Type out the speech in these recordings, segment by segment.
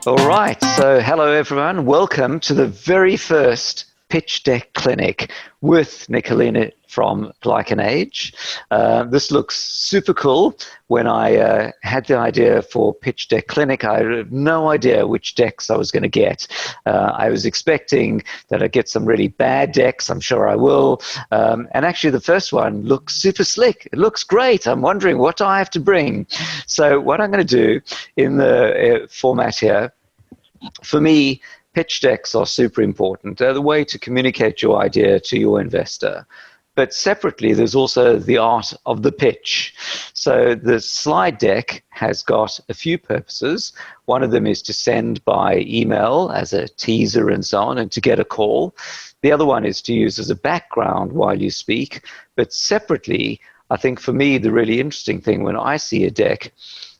All right, so hello everyone. Welcome to the very first pitch deck clinic with Nikolina from GlycanAge. This looks super cool. When I had the idea for pitch deck clinic, I had no idea which decks I was going to get. I was expecting that I'd get some really bad decks. I'm sure I will. And actually, the first one looks super slick. It looks great. I'm wondering what do I have to bring. So what I'm going to do in the format here, for me, pitch decks are super important. They're the way to communicate your idea to your investor. But separately, there's also the art of the pitch. So the slide deck has got a few purposes. One of them is to send by email as a teaser and so on, and to get a call. The other one is to use as a background while you speak. But separately, I think for me, the really interesting thing when I see a deck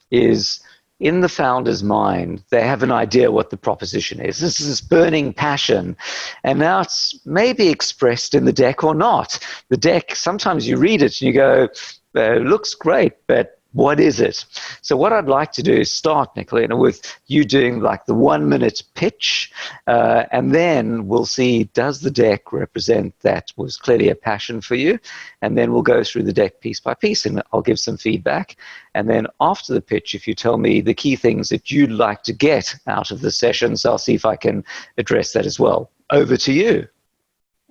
is in the founder's mind, they have an idea what the proposition is. This is this burning passion. And now it's maybe expressed in the deck or not. The deck, sometimes you read it and you go, it looks great, but what is it? So what I'd like to do is start, Nikolina, with you doing like the 1-minute pitch, and then we'll see, does the deck represent that was clearly a passion for you? And then we'll go through the deck piece by piece, and I'll give some feedback. And then after the pitch, if you tell me the key things that you'd like to get out of the sessions, I'll see if I can address that as well. Over to you.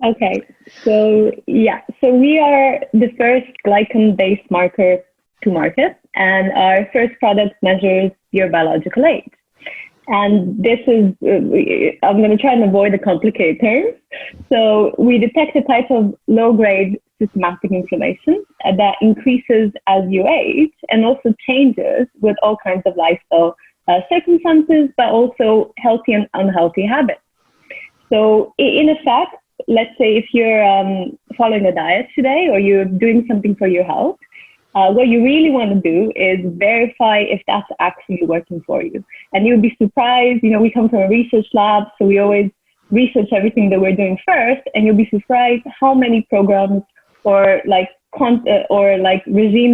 Okay, so yeah, so we are the first glycan-based marker to market, and our first product measures your biological age. And this is, I'm going to try and avoid the complicated terms. So we detect a type of low-grade systematic inflammation that increases as you age and also changes with all kinds of lifestyle circumstances, but also healthy and unhealthy habits. So in effect, let's say if you're following a diet today or you're doing something for your health, what you really want to do is verify if that's actually working for you. And you'll be surprised, we come from a research lab, so we always research everything that we're doing first, and you'll be surprised how many programs or regimes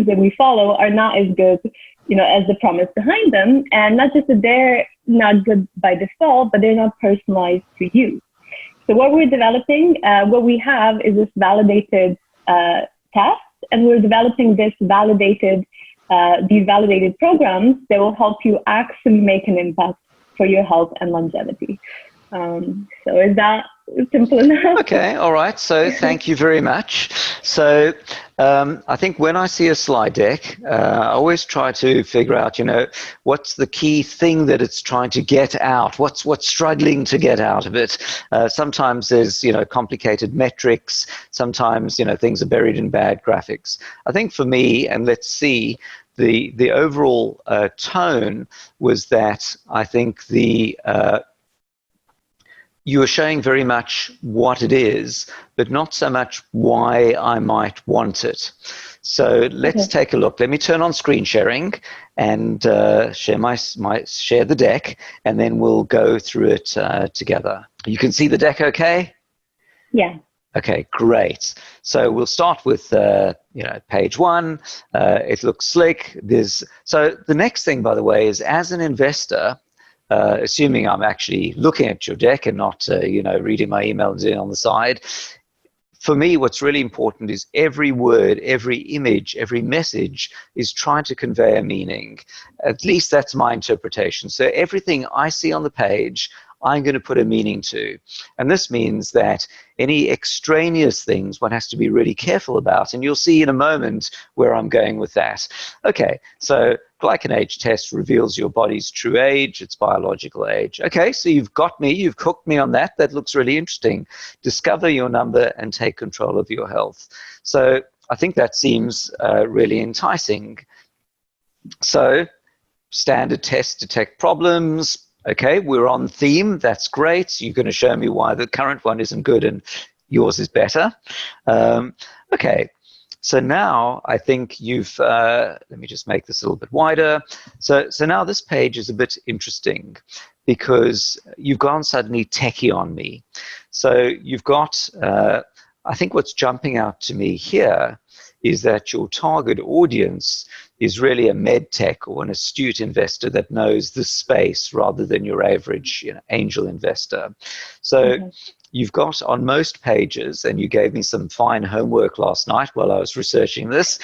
that we follow are not as good, as the promise behind them. And not just that they're not good by default, but they're not personalized to you. So what we're developing, what we have is this validated test. And we're developing these validated programs that will help you actually make an impact for your health and longevity. So is that simple enough? Okay, all right. So thank you very much. So I think when I see a slide deck, I always try to figure out, what's the key thing that it's trying to get out? What's struggling to get out of it? Sometimes there's, complicated metrics. Sometimes, things are buried in bad graphics. I think for me, and let's see, the overall tone was that I think you are showing very much what it is, but not so much why I might want it. So let's take a look. Let me turn on screen sharing and share the deck, and then we'll go through it together. You can see the deck okay? Yeah. Okay, great. So we'll start with page 1. It looks slick. So the next thing, by the way, is as an investor, assuming I'm actually looking at your deck and not, reading my email and doing it on the side. For me, what's really important is every word, every image, every message is trying to convey a meaning. At least that's my interpretation. So everything I see on the page, I'm going to put a meaning to. And this means that any extraneous things one has to be really careful about. And you'll see in a moment where I'm going with that. Okay, so GlycanAge test reveals your body's true age, its biological age. Okay, so you've got me, you've cooked me on that. That looks really interesting. Discover your number and take control of your health. So I think that seems really enticing. So standard tests detect problems. Okay, we're on theme. That's great. You're going to show me why the current one isn't good and yours is better. Okay, so now I think you've, let me just make this a little bit wider. So now this page is a bit interesting because you've gone suddenly techie on me. So you've got, I think what's jumping out to me here is that your target audience is really a med tech or an astute investor that knows the space rather than your average angel investor. So you've got on most pages, and you gave me some fine homework last night while I was researching this,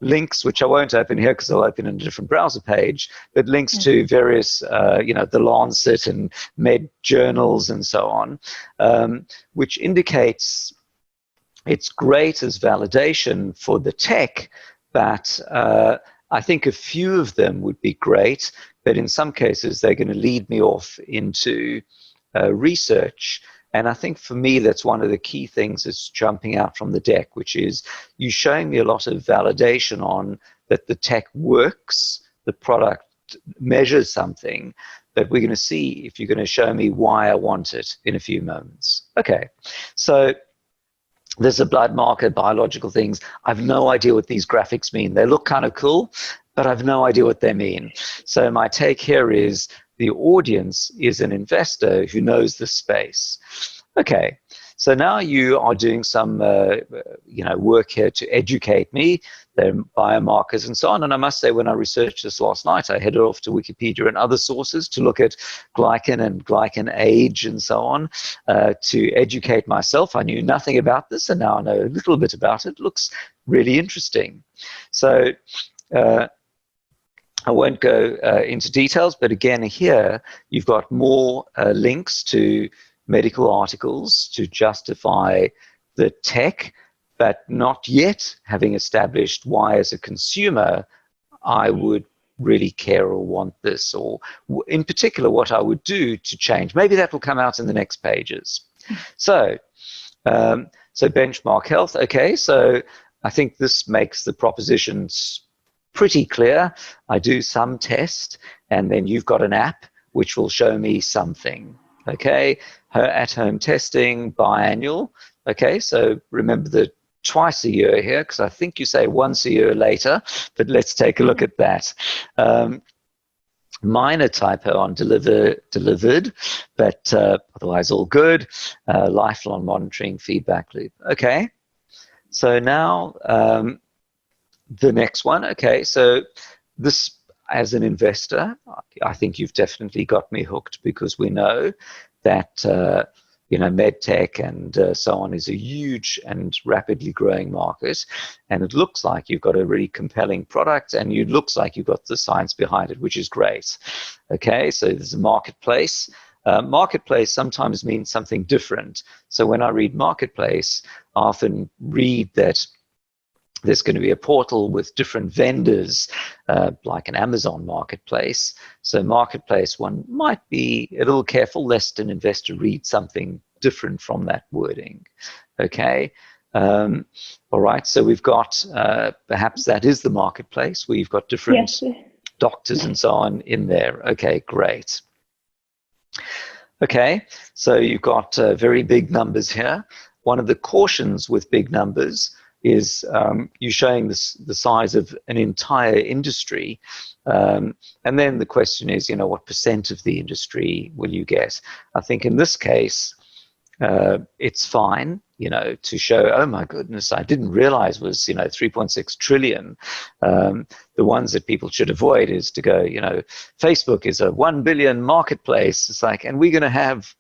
links, which I won't open here because I'll open in a different browser page, but links to various, the Lancet and med journals and so on, which indicates it's great as validation for the tech, but I think a few of them would be great, but in some cases they're going to lead me off into research. And I think for me, that's one of the key things that's jumping out from the deck, which is you showing me a lot of validation on that the tech works, the product measures something, but we're going to see if you're going to show me why I want it in a few moments. Okay, so there's a blood marker, biological things. I've no idea what these graphics mean. They look kind of cool, but I've no idea what they mean. So my take here is the audience is an investor who knows the space. Okay, so now you are doing some work here to educate me, their biomarkers and so on. And I must say, when I researched this last night, I headed off to Wikipedia and other sources to look at glycan and GlycanAge and so on to educate myself. I knew nothing about this, and now I know a little bit about it. It looks really interesting. So I won't go into details, but again, here you've got more links to medical articles to justify the tech, but not yet having established why, as a consumer, I would really care or want this, or in particular, what I would do to change. Maybe that will come out in the next pages. So benchmark health. Okay, so I think this makes the propositions pretty clear. I do some test, and then you've got an app which will show me something. Okay, at-home testing, biannual. Okay, so remember the twice a year here, because I think you say once a year later, but let's take a look at that. Minor typo on delivered, but otherwise all good. Lifelong monitoring, feedback loop. Okay, so now the next one. Okay, so this, as an investor, I think you've definitely got me hooked, because we know that medtech and so on is a huge and rapidly growing market, and it looks like you've got a really compelling product, and it looks like you've got the science behind it, which is great. Okay, so there's a marketplace. Marketplace sometimes means something different. So when I read marketplace, I often read that there's going to be a portal with different vendors, like an Amazon marketplace. So marketplace, one might be a little careful lest an investor read something different from that wording. Okay. All right. So we've got, perhaps that is the marketplace where you've got different doctors and so on in there. Okay, great. Okay. So you've got very big numbers here. One of the cautions with big numbers is you showing the size of an entire industry, and then the question is, what percent of the industry will you get? I think in this case, it's fine, to show, oh my goodness, I didn't realize was, 3.6 trillion. The ones that people should avoid is to go, Facebook is a 1 billion marketplace. It's like, and we're going to have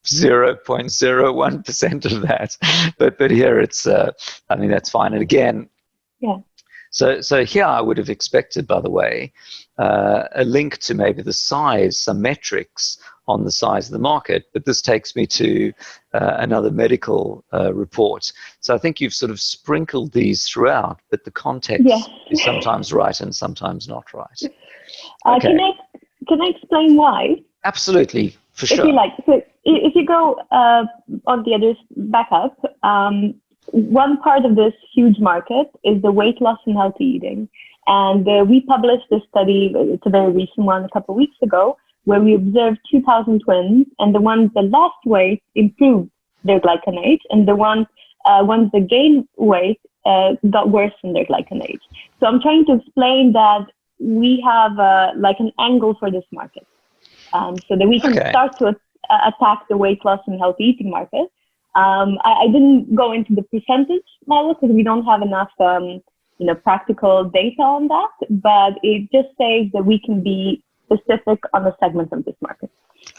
0.01% of that, but here it's I mean, that's fine. And again, so here I would have expected, by the way, a link to maybe the size, some metrics on the size of the market, but this takes me to another medical report. So I think you've sort of sprinkled these throughout, but the context is sometimes right and sometimes not right. Okay. Can I explain why? Absolutely, for sure. If you like. So if you go on the others back up, one part of this huge market is the weight loss and healthy eating. And we published this study, it's a very recent one, a couple of weeks ago, where we observed 2,000 twins, and the ones that lost weight improved their GlycanAge, and the ones that gained weight got worse in their GlycanAge. So I'm trying to explain that we have like an angle for this market, so that we can start to attack the weight loss and healthy eating market. I didn't go into the percentage model because we don't have enough practical data on that, but it just says that we can be specific on a segment of this market.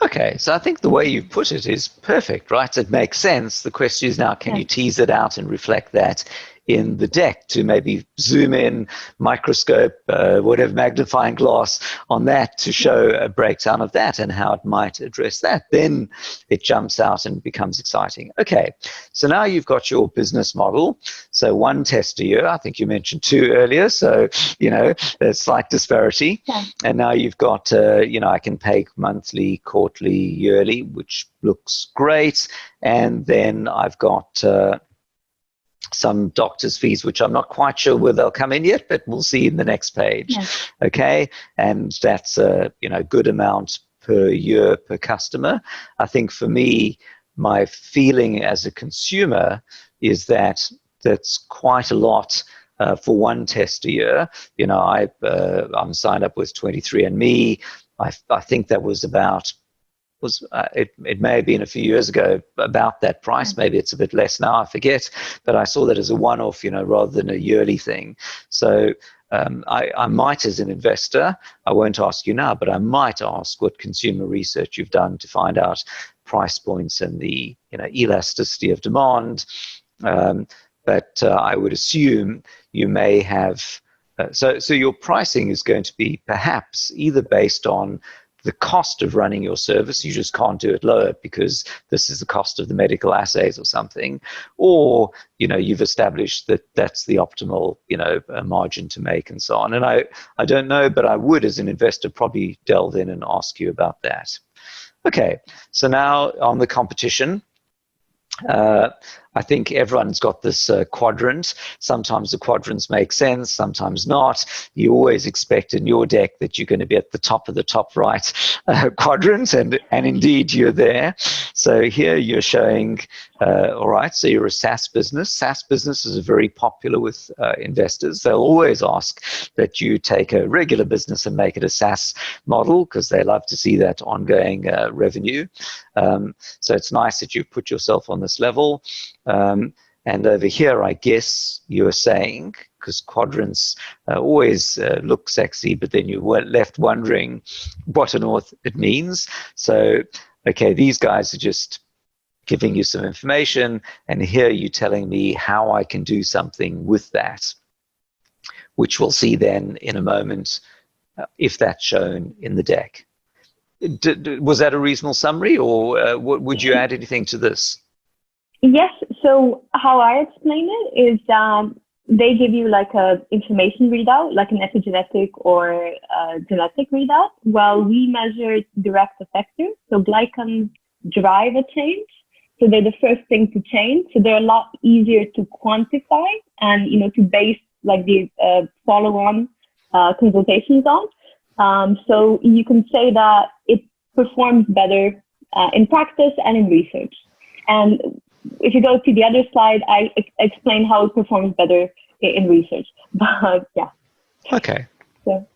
Okay, so I think the way you put it is perfect, right? It makes sense. The question is now, can you tease it out and reflect that in the deck to maybe zoom in, microscope, whatever, magnifying glass on that to show a breakdown of that and how it might address that. Then it jumps out and becomes exciting. Okay, so now you've got your business model. So 1 test a year. I think you mentioned 2 earlier. So, there's slight disparity. Yeah. And now you've got, I can pay monthly, quarterly, yearly, which looks great. And then I've got some doctor's fees, which I'm not quite sure where they'll come in yet, but we'll see in the next page. Yeah. Okay, and that's a good amount per year per customer. I think for me, my feeling as a consumer is that that's quite a lot for 1 test a year. I'm signed up with 23andMe. I think that was about. It may have been a few years ago about that price. Maybe it's a bit less now, I forget. But I saw that as a one-off, rather than a yearly thing. So I might, as an investor, I won't ask you now, but I might ask what consumer research you've done to find out price points and the elasticity of demand. But I would assume you may have. So your pricing is going to be perhaps either based on the cost of running your service, you just can't do it lower because this is the cost of the medical assays or something, or you've established that that's the optimal margin to make and so on. And I don't know, but I would, as an investor, probably delve in and ask you about that. Okay, so now on the competition. I think everyone's got this quadrant. Sometimes the quadrants make sense, sometimes not. You always expect in your deck that you're going to be at the top of the top right quadrant, and indeed you're there. So here you're showing, all right, so you're a SaaS business. SaaS businesses are very popular with investors. They'll always ask that you take a regular business and make it a SaaS model because they love to see that ongoing revenue. So it's nice that you've put yourself on this level. And over here, I guess you're saying, because quadrants always look sexy, but then you're left wondering what on earth it means. So, okay, these guys are just giving you some information, and here you're telling me how I can do something with that, which we'll see then in a moment if that's shown in the deck. Was that a reasonable summary, or would you add anything to this? Yes. So how I explain it is they give you like a information readout, like an epigenetic or a genetic readout, while we measure direct effectors. So glycans drive a change. So they're the first thing to change. So they're a lot easier to quantify and, to base like the follow-on consultations on. So you can say that it performs better in practice and in research. And if you go to the other slide, I explain how it performs better in research. But yeah. Okay. So.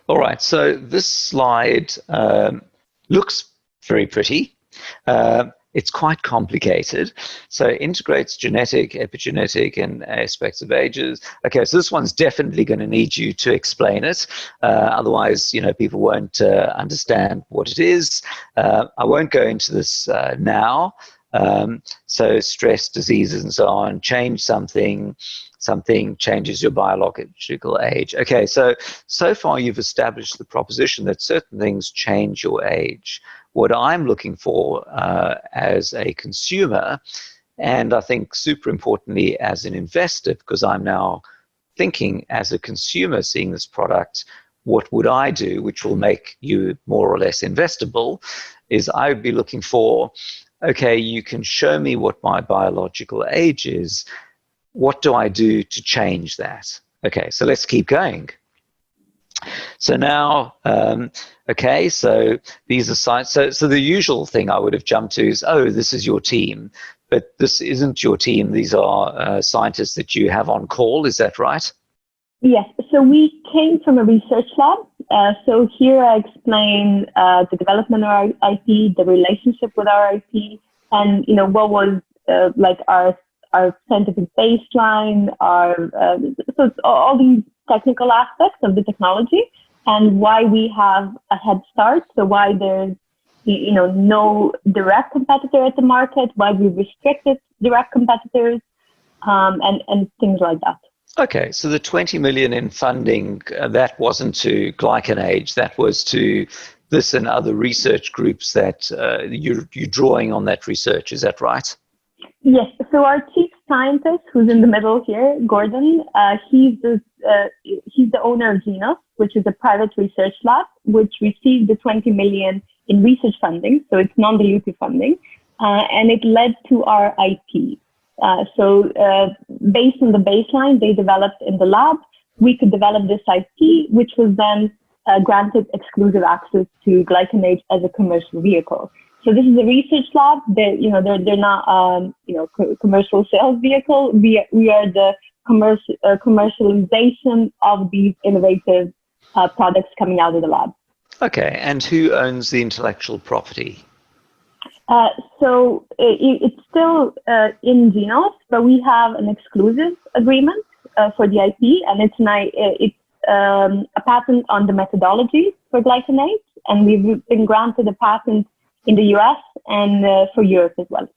All right. So this slide looks very pretty. It's quite complicated. So it integrates genetic, epigenetic, and aspects of ages. Okay, so this one's definitely going to need you to explain it. Otherwise, people won't understand what it is. I won't go into this now. So stress, diseases, and so on, change something changes your biological age. Okay, so far you've established the proposition that certain things change your age. What I'm looking for as a consumer, and I think super importantly as an investor, because I'm now thinking as a consumer seeing this product, what would I do, which will make you more or less investable, is I would be looking for, okay, you can show me what my biological age is. What do I do to change that? Okay, so let's keep going. So now, okay, so these are science. So the usual thing I would have jumped to is, oh, this is your team. But this isn't your team. These are scientists that you have on call. Is that right? Yes. So we came from a research lab. So here I explain the development of our IP, the relationship with our IP, and what was like our our scientific baseline, so it's all these technical aspects of the technology and why we have a head start. So why there's no direct competitor at the market, why we restricted direct competitors, and things like that. Okay, so the 20 million in funding, that wasn't to GlycanAge, that was to this and other research groups that you're drawing on that research, is that right? Yes, so our chief scientist, who's in the middle here, Gordon, he's the owner of Genos, which is a private research lab, which received the 20 million in research funding, so it's non-dilutive funding, and it led to our IP. So based on the baseline they developed in the lab, we could develop this IP, which was then granted exclusive access to GlycanAge as a commercial vehicle. So this is a research lab. They're not commercial sales vehicle. We are the commercialization of these innovative products coming out of the lab. Okay, and who owns the intellectual property? So it's still in Genos, but we have an exclusive agreement for the IP, and it's a patent on the methodology for GlycanAge, and we've been granted a patent in the US and for Europe as well.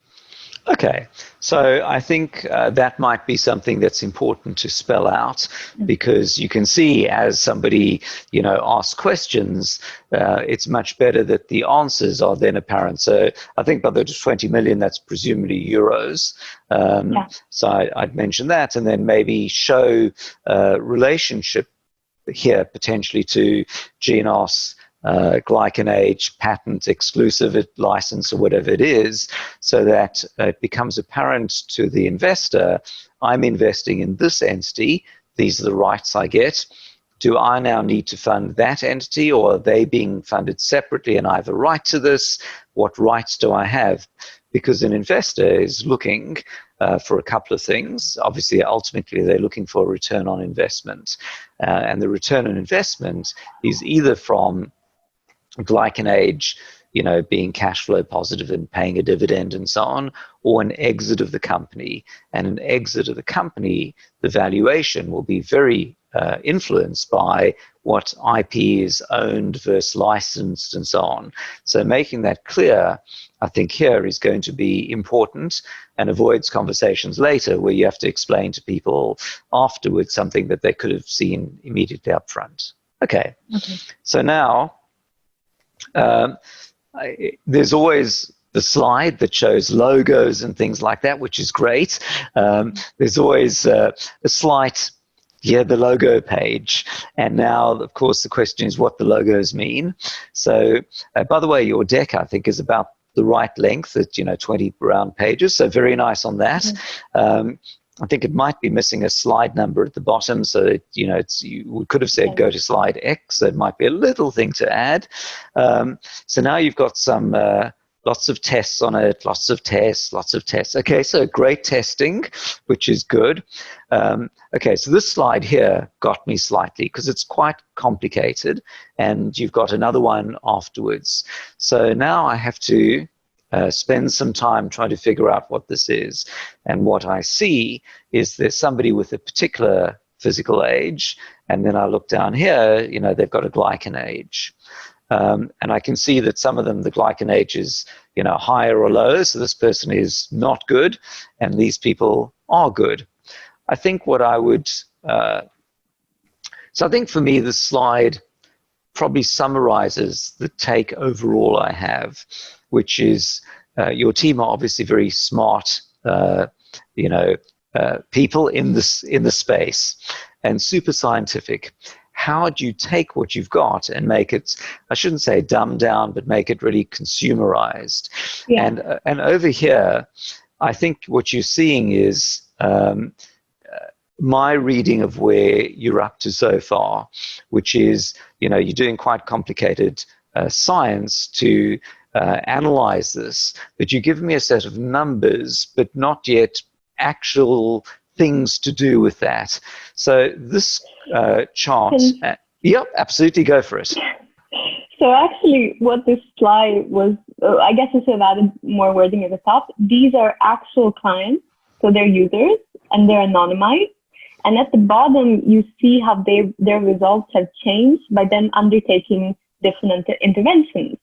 Okay, so I think that might be something that's important to spell out, because you can see as somebody, asks questions, it's much better that the answers are then apparent. So I think by the 20 million, that's presumably euros. So I'd mention that, and then maybe show relationship here potentially to Genos, GlycanAge, patent, exclusive license, or whatever it is, so that it becomes apparent to the investor, I'm investing in this entity, these are the rights I get. Do I now need to fund that entity, or are they being funded separately and I have a right to this? What rights do I have? Because an investor is looking for a couple of things. Obviously, ultimately, they're looking for a return on investment. And the return on investment is either from GlycanAge, being cash flow positive and paying a dividend and so on, or an exit of the company. And an exit of the company, the valuation will be very influenced by what IP is owned versus licensed and so on. So making that clear, I think here is going to be important and avoids conversations later where you have to explain to people afterwards something that they could have seen immediately up front. Okay. So now, there's always the slide that shows logos and things like that, which is great. There's always a slight, the logo page. And now, of course, the question is what the logos mean. So, by the way, your deck, I think, is about the right length at 20 round pages. So very nice on that. I think it might be missing a slide number at the bottom, so that, we could have said go to slide X. That might be a little thing to add. So now you've got some lots of tests on it, lots of tests. Okay, so great testing, which is good. Okay, so this slide here got me slightly because it's quite complicated, and you've got another one afterwards. So now I have to spend some time trying to figure out what this is. And what I see is there's somebody with a particular physical age, and then I look down here, they've got a GlycanAge. And I can see that some of them, the GlycanAge is, higher or low, so this person is not good, and these people are good. I think what I would, so I think for me, this slide probably summarizes the take overall I have, which is your team are obviously very smart, people in the space, and super scientific. How do you take what you've got and make it, I shouldn't say dumbed down, but make it really consumerized? And over here, I think what you're seeing is my reading of where you're up to so far, which is, you're doing quite complicated science to analyze this, but you give me a set of numbers, but not yet actual things to do with that. So this chart, yep, absolutely, go for it. So actually what this slide was, I guess I should have added more wording at the top. These are actual clients so they're users and they're anonymized. And at the bottom, you see how their results have changed by them undertaking different interventions.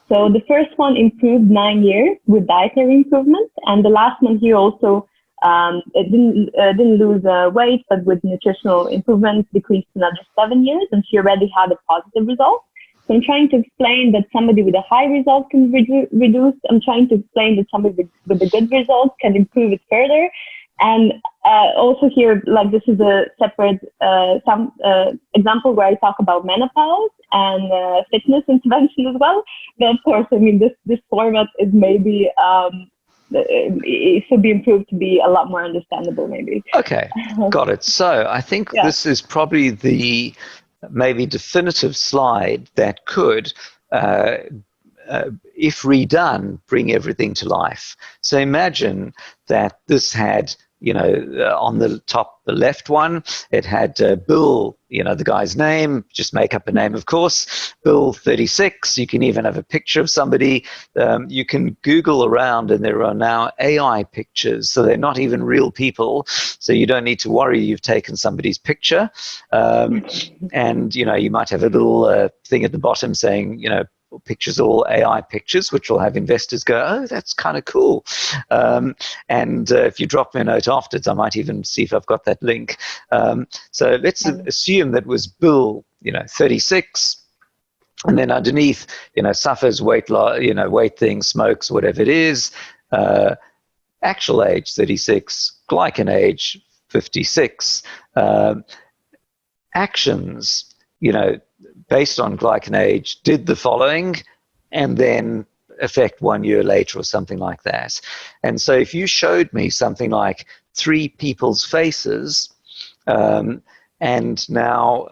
So the first one improved 9 years with dietary improvement, and the last one here also it didn't lose weight, but with nutritional improvements decreased another 7 years, and she already had a positive result. So I'm trying to explain that somebody with a high result can reduce. I'm trying to explain that somebody with a good result can improve it further. And also here, like this is a separate example where I talk about menopause and fitness intervention as well. But of course, I mean, this format is maybe, it should be improved to be a lot more understandable maybe. Okay, got it. So I think this is probably the maybe definitive slide that could, if redone, bring everything to life. So imagine that this had, on the top, the left one, it had Bill, the guy's name, just make up a name, of course, Bill 36. You can even have a picture of somebody. You can Google around, and there are now AI pictures, so they're not even real people, so you don't need to worry you've taken somebody's picture. And, you might have a little thing at the bottom saying, pictures are all AI pictures, which will have investors go, oh, that's kind of cool. And if you drop me a note afterwards, I might even see if I've got that link. So let's assume that was Bill, 36, and then underneath, suffers weight loss, weight thing, smokes, whatever it is, actual age 36, GlycanAge 56, actions, based on GlycanAge, did the following, and then effect 1 year later or something like that. And so if you showed me something like 3 people's faces, and now,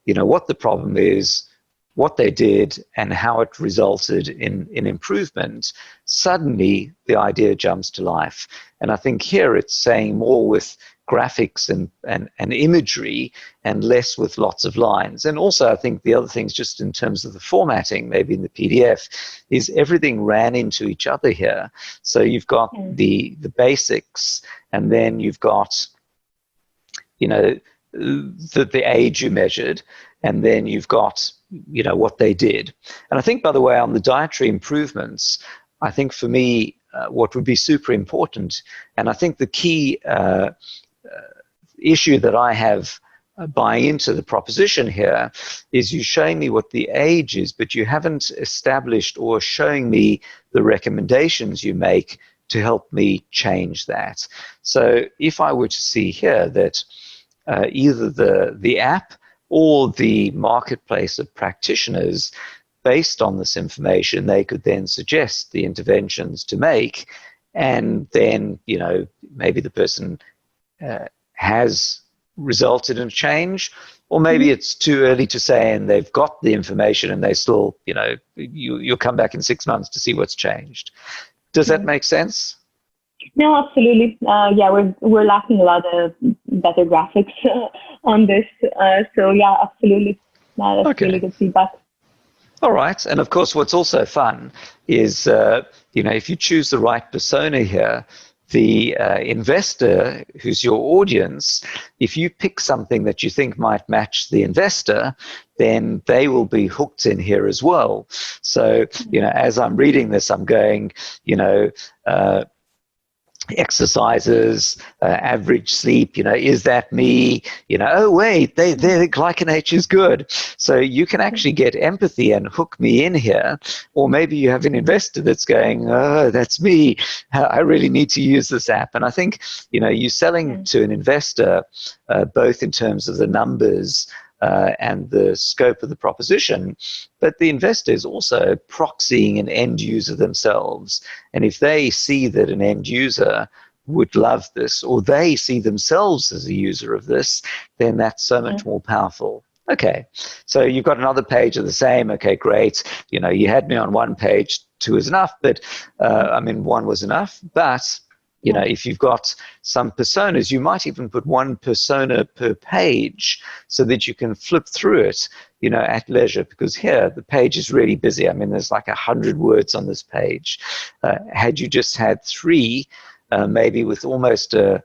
what the problem is, what they did, and how it resulted in improvement, suddenly the idea jumps to life. And I think here it's saying more with graphics and imagery and less with lots of lines. And also I think the other things, just in terms of the formatting, maybe in the PDF, is everything ran into each other here. So you've got the basics, and then you've got, the age you measured, and then you've got, what they did. And I think, by the way, on the dietary improvements, I think for me, what would be super important, and I think the key issue that I have buying into the proposition here is you showing me what the age is, but you haven't established or showing me the recommendations you make to help me change that. So if I were to see here that either the app or the marketplace of practitioners, based on this information, they could then suggest the interventions to make, and then, maybe the person has resulted in a change, or maybe it's too early to say and they've got the information and they still, you'll come back in 6 months to see what's changed. Does that make sense? No, absolutely. We're lacking a lot of better graphics on this. So yeah, absolutely. That's really good feedback. All right. And of course, what's also fun is, if you choose the right persona here, the investor who's your audience, if you pick something that you think might match the investor, then they will be hooked in here as well. So, as I'm reading this, I'm going, exercises, average sleep, is that me? Oh wait, their GlycanAge is good. So you can actually get empathy and hook me in here. Or maybe you have an investor that's going, oh, that's me. I really need to use this app. And I think, you're selling to an investor, both in terms of the numbers and the scope of the proposition, but the investor is also proxying an end user themselves. And if they see that an end user would love this, or they see themselves as a user of this, then that's so much more powerful. Okay, so you've got another page of the same. Okay, great. You had me on one page, 2 is enough, but 1 was enough. But if you've got some personas, you might even put one persona per page so that you can flip through it, at leisure, because here the page is really busy. There's like 100 words on this page. Had you just had 3 maybe with almost a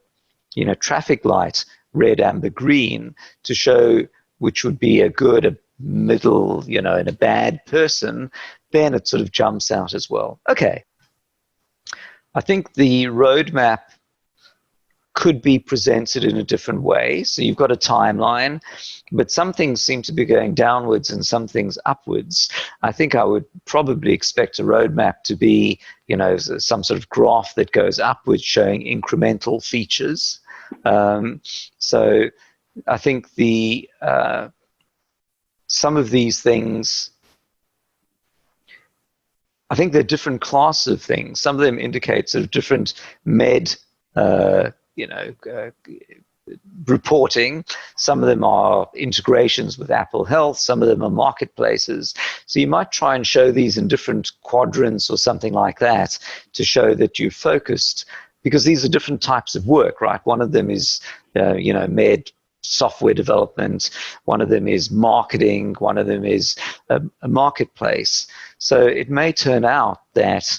traffic light, red, amber, green, to show which would be a good, a middle, and a bad person, then it sort of jumps out as well. Okay. I think the roadmap could be presented in a different way. So you've got a timeline, but some things seem to be going downwards and some things upwards. I think I would probably expect a roadmap to be, some sort of graph that goes upwards showing incremental features. So I think some of these things, I think they're different classes of things. Some of them indicate sort of different reporting. Some of them are integrations with Apple Health. Some of them are marketplaces. So you might try and show these in different quadrants or something like that to show that you've focused, because these are different types of work, right? One of them is, med software development. One of them is marketing. One of them is a marketplace. So it may turn out that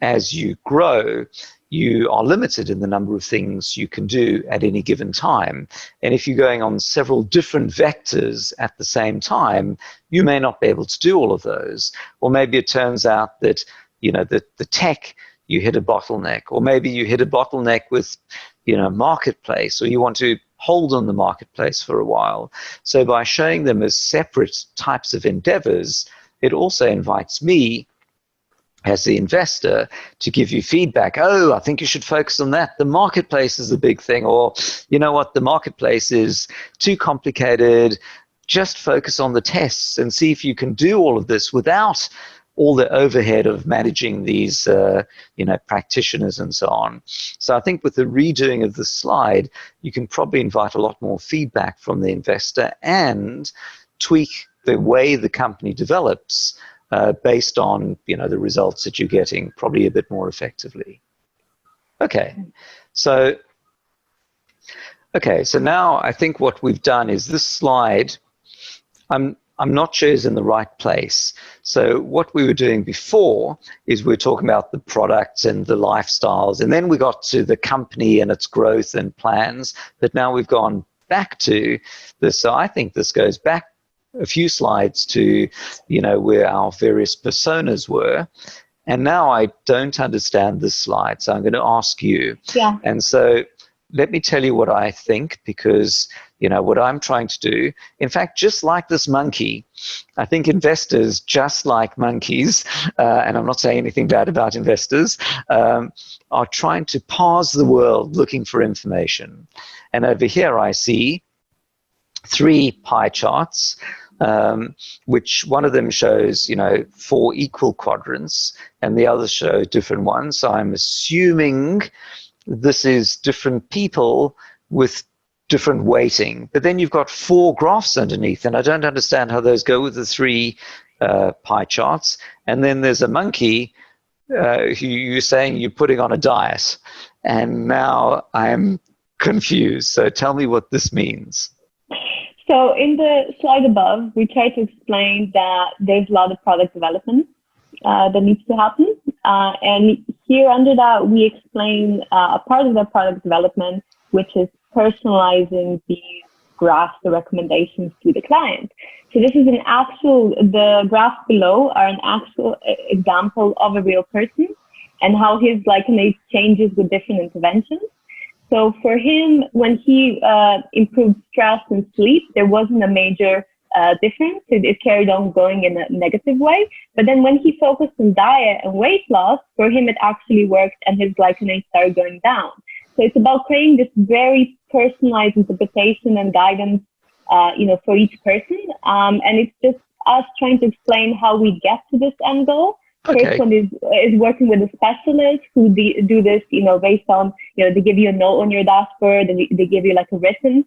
as you grow, you are limited in the number of things you can do at any given time. And if you're going on several different vectors at the same time, you may not be able to do all of those. Or maybe it turns out that, the tech, you hit a bottleneck. Or maybe you hit a bottleneck with, marketplace, or you want to hold on the marketplace for a while. So by showing them as separate types of endeavors, it also invites me as the investor to give you feedback. Oh, I think you should focus on that. The marketplace is a big thing. Or, you know what, the marketplace is too complicated. Just focus on the tests and see if you can do all of this without all the overhead of managing these, practitioners and so on. So I think with the redoing of the slide, you can probably invite a lot more feedback from the investor and tweak the way the company develops based on, the results that you're getting probably a bit more effectively. Okay, so now I think what we've done is this slide, I'm not sure is in the right place. So what we were doing before is we were talking about the products and the lifestyles, and then we got to the company and its growth and plans, but now we've gone back to this. So I think this goes back a few slides to, where our various personas were. And now I don't understand this slide, so I'm going to ask you. Yeah. And so let me tell you what I think, because, what I'm trying to do, in fact, just like this monkey, I think investors, just like monkeys, and I'm not saying anything bad about investors, are trying to parse the world looking for information. And over here I see 3 pie charts, which one of them shows, 4 equal quadrants, and the others show different ones. So I'm assuming this is different people with different weighting. But then you've got 4 graphs underneath, and I don't understand how those go with the 3 pie charts. And then there's a monkey who you're saying you're putting on a diet. And now I'm confused. So tell me what this means. So in the slide above, we try to explain that there's a lot of product development that needs to happen. And here under that, we explain a part of the product development, which is personalizing these graphs, the recommendations to the client. So this is the graphs below are an actual example of a real person and how his GlycanAge changes with different interventions. So for him, when he improved stress and sleep, there wasn't a major difference. It carried on going in a negative way. But then when he focused on diet and weight loss, for him it actually worked and his GlycanAge started going down. So it's about creating this very personalized interpretation and guidance, for each person. And it's just us trying to explain how we get to this end goal. Okay. First one is working with a specialist who do this, based on, they give you a note on your dashboard and they give you like a written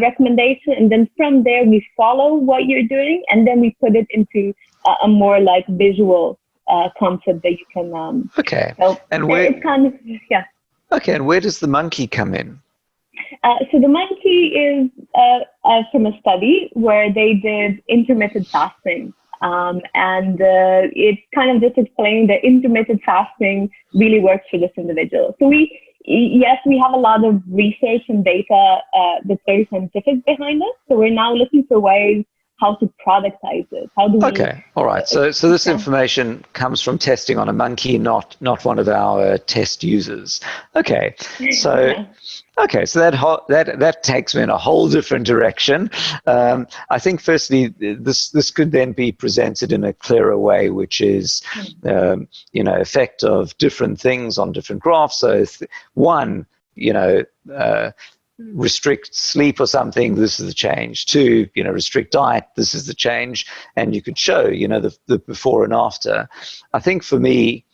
recommendation. And then from there, we follow what you're doing and then we put it into a more like visual concept that you can. Okay. So and where? It's kind of, yeah. Okay. And where does the monkey come in? So the monkey is from a study where they did intermittent fasting. It's kind of just explaining that intermittent fasting really works for this individual. So yes, we have a lot of research and data that's very scientific behind it. So we're now looking for ways how to productize it. How do we? Okay, all right. So this information comes from testing on a monkey, not one of our test users. Okay, so. Yeah. Okay, so that takes me in a whole different direction. I think, firstly, this could then be presented in a clearer way, which is, effect of different things on different graphs. So, one, restrict sleep or something, this is the change. Two, restrict diet, this is the change. And you could show, the before and after. I think for me,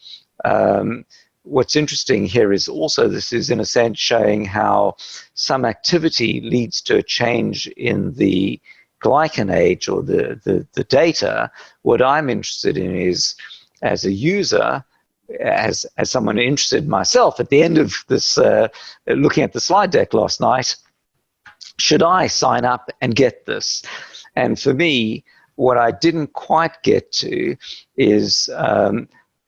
what's interesting here is also this is in a sense showing how some activity leads to a change in the GlycanAge or the data. What I'm interested in is, as a user, as someone interested myself, at the end of this, looking at the slide deck last night, should I sign up and get this? And for me, what I didn't quite get to is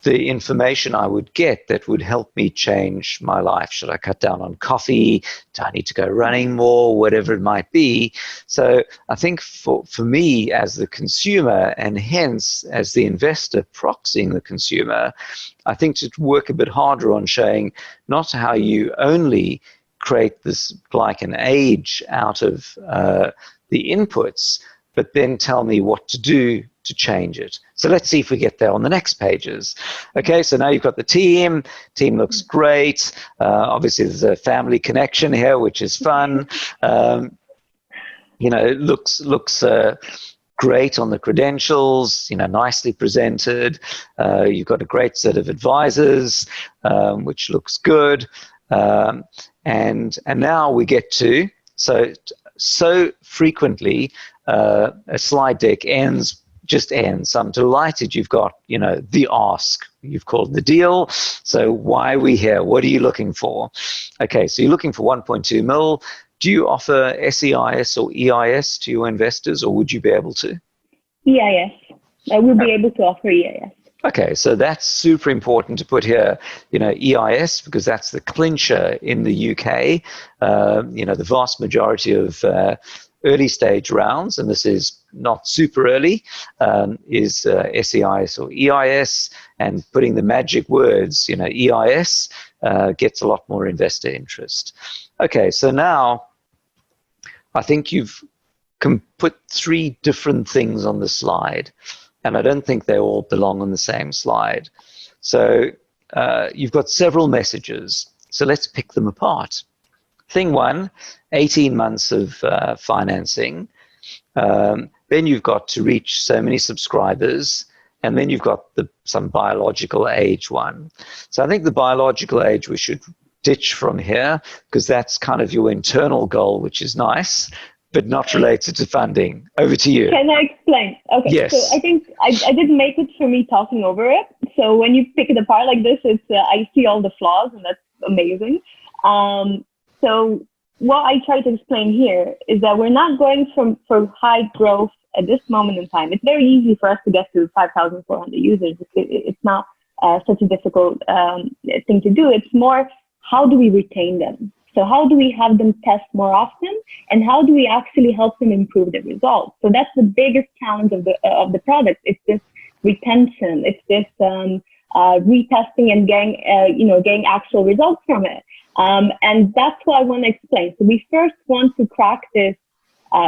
the information I would get that would help me change my life. Should I cut down on coffee? Do I need to go running more? Whatever it might be. So I think for me as the consumer, and hence as the investor proxying the consumer, I think to work a bit harder on showing not how you only create this GlycanAge out of the inputs, but then tell me what to do to change it. So let's see if we get there on the next pages. Okay, so now you've got the team. Team looks great. Obviously, there's a family connection here, which is fun. It looks great on the credentials. Nicely presented. You've got a great set of advisors, which looks good. And now we get to so frequently a slide deck ends. I'm delighted you've got, the ask. You've called the deal. So why are we here? What are you looking for? Okay, so you're looking for 1.2 mil. Do you offer SEIS or EIS to your investors, or would you be able to? EIS. I would be able to offer EIS. Okay, so that's super important to put here, EIS, because that's the clincher in the UK. The vast majority of early stage rounds, and this is not super early, is SEIS or EIS, and putting the magic words, EIS gets a lot more investor interest. Okay, so now I think you've put three different things on the slide, and I don't think they all belong on the same slide. So you've got several messages, so let's pick them apart. Thing one, 18 months of financing. Then you've got to reach so many subscribers, and then you've got some biological age one. So I think the biological age we should ditch from here, because that's kind of your internal goal, which is nice, but not related to funding. Over to you. Can I explain? Okay. Yes. So I think I didn't make it for me talking over it. So when you pick it apart like this, I see all the flaws, and that's amazing. So what I try to explain here is that we're not going for high growth at this moment in time. It's very easy for us to get to 5,400 users. It's not such a difficult thing to do. It's more, how do we retain them? So how do we have them test more often, and how do we actually help them improve their results? So that's the biggest challenge of the product. It's this retention. It's this retesting and getting actual results from it. And that's what I want to explain. So we first want to crack this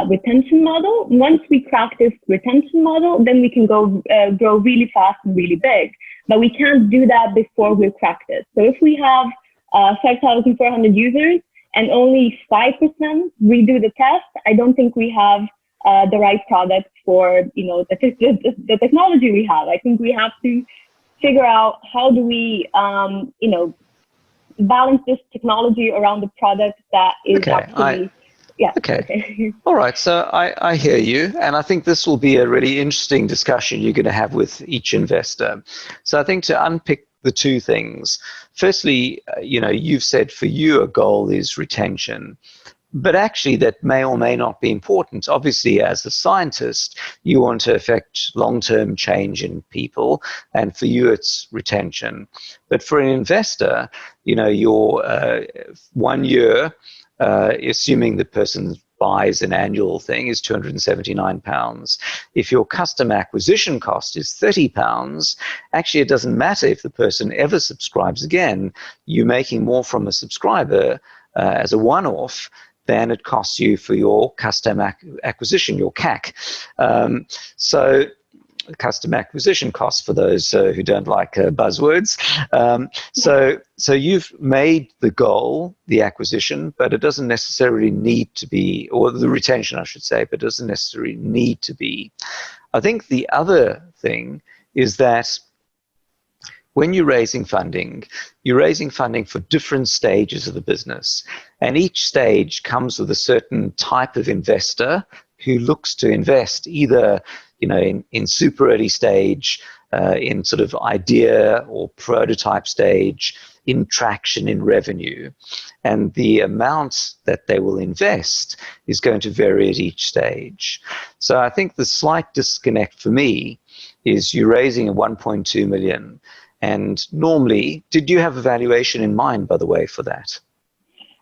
retention model. Once we crack this retention model, then we can grow really fast and really big. But we can't do that before we crack this. So if we have 5,400 users and only 5% redo the test, I don't think we have the right product for the technology we have. I think we have to figure out how do we balance this technology around the product that is actually. Yeah. Okay. All right. So I hear you. And I think this will be a really interesting discussion you're going to have with each investor. So I think to unpick the two things, firstly, you've said for you a goal is retention. But actually, that may or may not be important. Obviously, as a scientist, you want to affect long-term change in people, and for you, it's retention. But for an investor, your 1 year, assuming the person buys an annual thing, is £279. If your customer acquisition cost is £30, actually it doesn't matter if the person ever subscribes again. You're making more from a subscriber as a one-off than it costs you for your customer acquisition, your CAC. So customer acquisition costs, for those who don't like buzzwords. So you've made the goal, the acquisition, but it doesn't necessarily need to be, or the retention, I should say, but it doesn't necessarily need to be. I think the other thing is that when you're raising funding for different stages of the business. And each stage comes with a certain type of investor who looks to invest either in super early stage, in sort of idea or prototype stage, in traction, in revenue. And the amount that they will invest is going to vary at each stage. So I think the slight disconnect for me is you're raising a 1.2 million. And normally, did you have a valuation in mind, by the way, for that?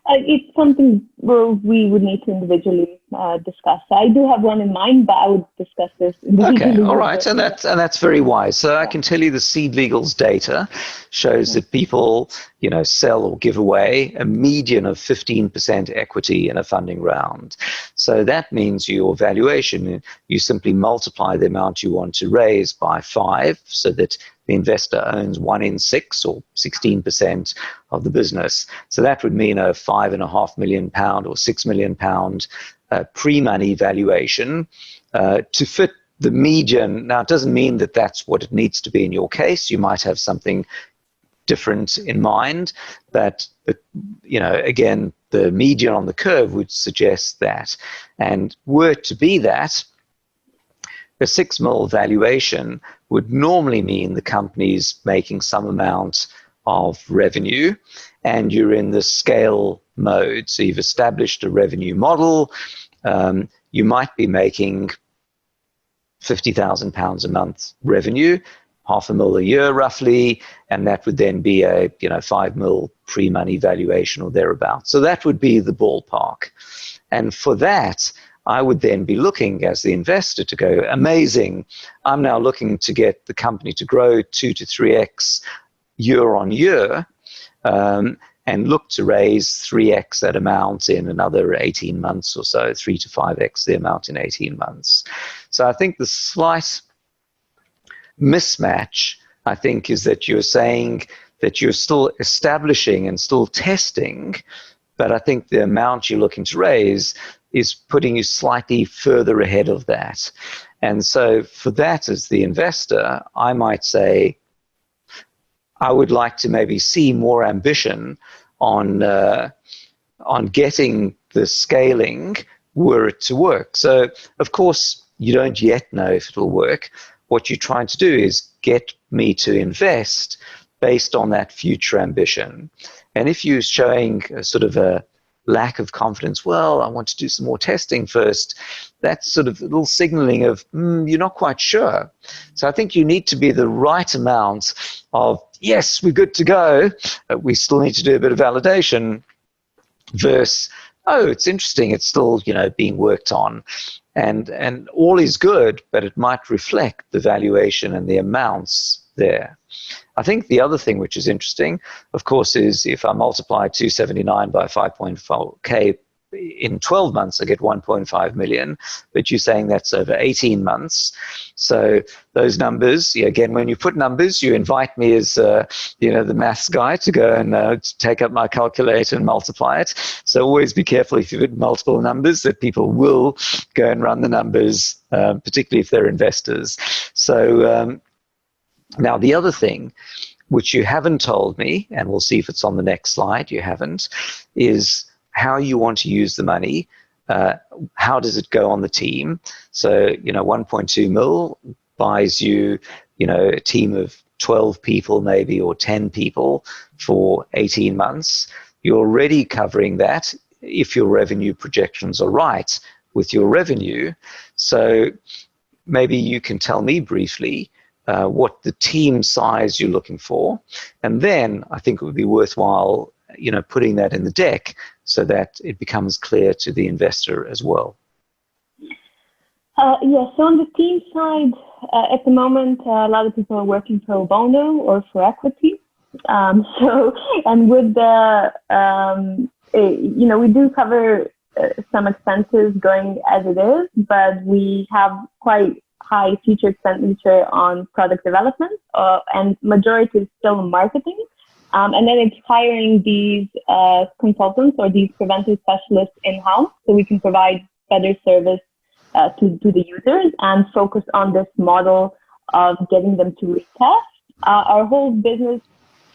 It's something we would need to individually discuss. So I do have one in mind, but I would discuss this individually. Okay, all right, and that's very wise. So I can tell you the SeedLegals data shows that people, sell or give away a median of 15% equity in a funding round. So that means your valuation, you simply multiply the amount you want to raise by 5, so that the investor owns 1 in 6 or 16% of the business. So that would mean a £5.5 million or £6 million pre-money valuation to fit the median. Now, it doesn't mean that that's what it needs to be in your case. You might have something different in mind, but again, the median on the curve would suggest that. And were it to be that, a 6 mil valuation would normally mean the company's making some amount of revenue and you're in the scale mode. So you've established a revenue model. You might be making £50,000 a month revenue, $500,000 a year roughly, and that would then be a 5 mil pre-money valuation or thereabouts. So that would be the ballpark. And for that, I would then be looking as the investor to go, amazing, I'm now looking to get the company to grow 2 to 3x year on year, and look to raise 3x that amount in another 18 months or so, 3 to 5x the amount in 18 months. So I think the slight mismatch, I think, is that you're saying that you're still establishing and still testing, but I think the amount you're looking to raise is putting you slightly further ahead of that. And so for that, as the investor, I might say, I would like to maybe see more ambition on getting the scaling were it to work. So, of course, you don't yet know if it'll work. What you're trying to do is get me to invest based on that future ambition. And if you're showing a sort of a lack of confidence, well, I want to do some more testing first, that's sort of a little signaling of you're not quite sure. So I think you need to be the right amount of, yes, we're good to go, we still need to do a bit of validation, versus, oh, it's interesting, it's still being worked on, and all is good, but it might reflect the valuation and the amounts there. I think the other thing which is interesting, of course, is if I multiply 279 by 5.4K in 12 months, I get 1.5 million, but you're saying that's over 18 months. So those numbers, again, when you put numbers, you invite me as the maths guy to go and to take up my calculator and multiply it. So always be careful if you put multiple numbers that people will go and run the numbers, particularly if they're investors. So now the other thing which you haven't told me, and we'll see if it's on the next slide, you haven't, is how you want to use the money. How does it go on the team? So, 1.2 mil buys you, a team of 12 people maybe, or 10 people for 18 months. You're already covering that if your revenue projections are right with your revenue. So maybe you can tell me briefly what the team size you're looking for, and then I think it would be worthwhile, putting that in the deck so that it becomes clear to the investor as well. So on the team side, at the moment, a lot of people are working pro bono or for equity. And with the, we do cover some expenses going as it is, but we have quite high future expenditure on product development, and majority is still marketing. And then it's hiring these consultants or these preventive specialists in-house so we can provide better service to the users and focus on this model of getting them to retest. Our whole business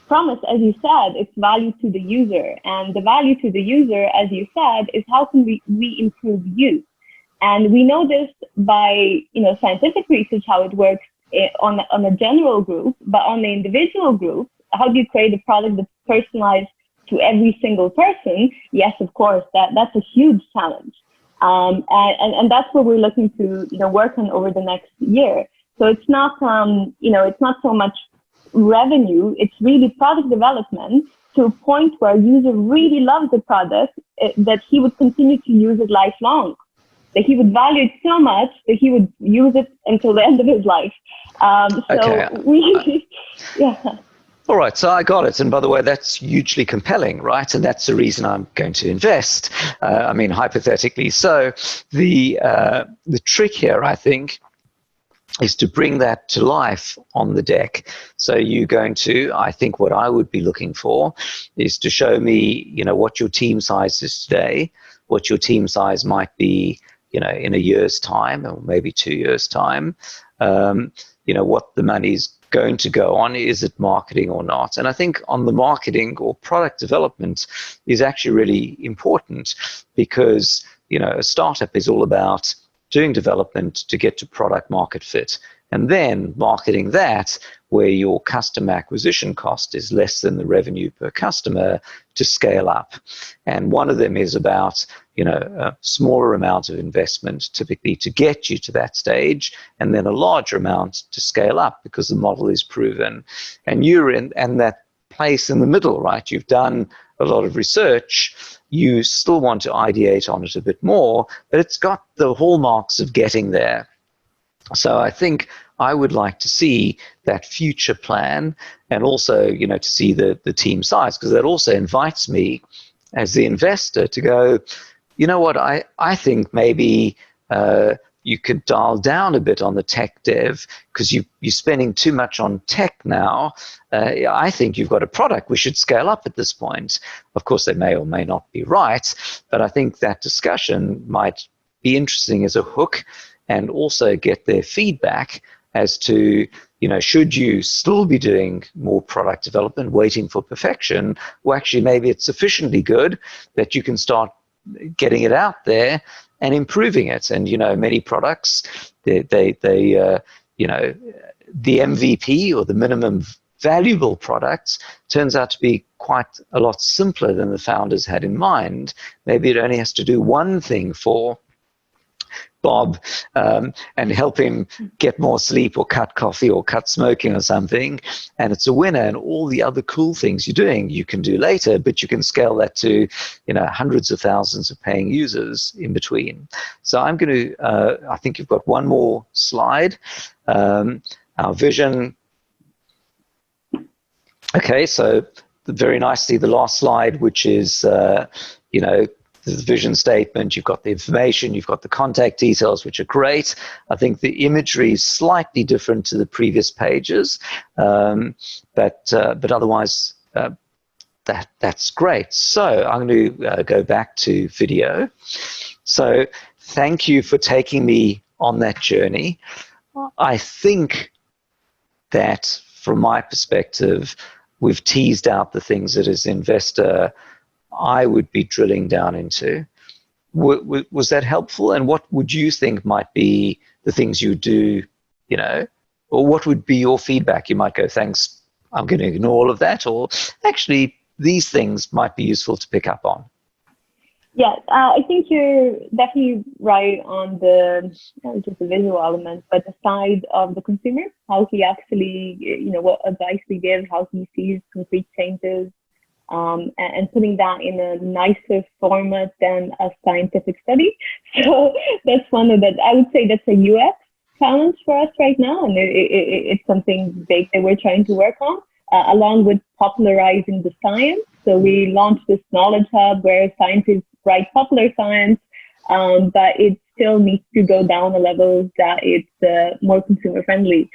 promise, as you said, it's value to the user. And the value to the user, as you said, is how can we improve use? And we know this by scientific research, how it works on a general group, but on the individual group, how do you create a product that's personalized to every single person? Yes, of course, that's a huge challenge. And that's what we're looking to work on over the next year. So it's not it's not so much revenue, it's really product development to a point where a user really loves the product, that he would continue to use it lifelong, that he would value it so much that he would use it until the end of his life. Yeah. All right, so I got it. And by the way, that's hugely compelling, right? And that's the reason I'm going to invest. Hypothetically. So the trick here, I think, is to bring that to life on the deck. So you're going to, I think what I would be looking for is to show me, what your team size is today, what your team size might be, in a year's time or maybe 2 years' time, what the money's going to go on, is it marketing or not? And I think on the marketing or product development is actually really important because, a startup is all about doing development to get to product market fit, and then marketing that where your customer acquisition cost is less than the revenue per customer to scale up. And one of them is about, a smaller amount of investment typically to get you to that stage, and then a larger amount to scale up because the model is proven. And you're in that place in the middle, right? You've done a lot of research. You still want to ideate on it a bit more, but it's got the hallmarks of getting there. So I think I would like to see that future plan, and also, to see the team size, because that also invites me as the investor to go, what, I think maybe you could dial down a bit on the tech dev because you're spending too much on tech now. I think you've got a product we should scale up at this point. Of course, they may or may not be right, but I think that discussion might be interesting as a hook, and also get their feedback as to, should you still be doing more product development, waiting for perfection, or actually maybe it's sufficiently good that you can start getting it out there and improving it. And, many products, the MVP or the minimum valuable products turns out to be quite a lot simpler than the founders had in mind. Maybe it only has to do one thing for Bob and help him get more sleep or cut coffee or cut smoking or something, and it's a winner. And all the other cool things you're doing you can do later, but you can scale that to hundreds of thousands of paying users in between. So I'm going to I think you've got one more slide. Our vision. Okay, so very nicely the last slide, which is the vision statement. You've got the information, you've got the contact details, which are great. I think the imagery is slightly different to the previous pages, but otherwise that's great. So I'm going to go back to video. So thank you for taking me on that journey. I think that from my perspective, we've teased out the things that as an investor I would be drilling down into. Was that helpful? And what would you think might be the things you do, or what would be your feedback? You might go, thanks, I'm going to ignore all of that, or actually these things might be useful to pick up on. Yeah, I think you're definitely right on the just the visual element, but the side of the consumer, how he actually, what advice we give, how he sees concrete changes, and putting that in a nicer format than a scientific study. So that's one of the, I would say that's a UX challenge for us right now, and it's something big that we're trying to work on, along with popularizing the science. So we launched this knowledge hub where scientists write popular science, but it still needs to go down a level that it's more consumer friendly.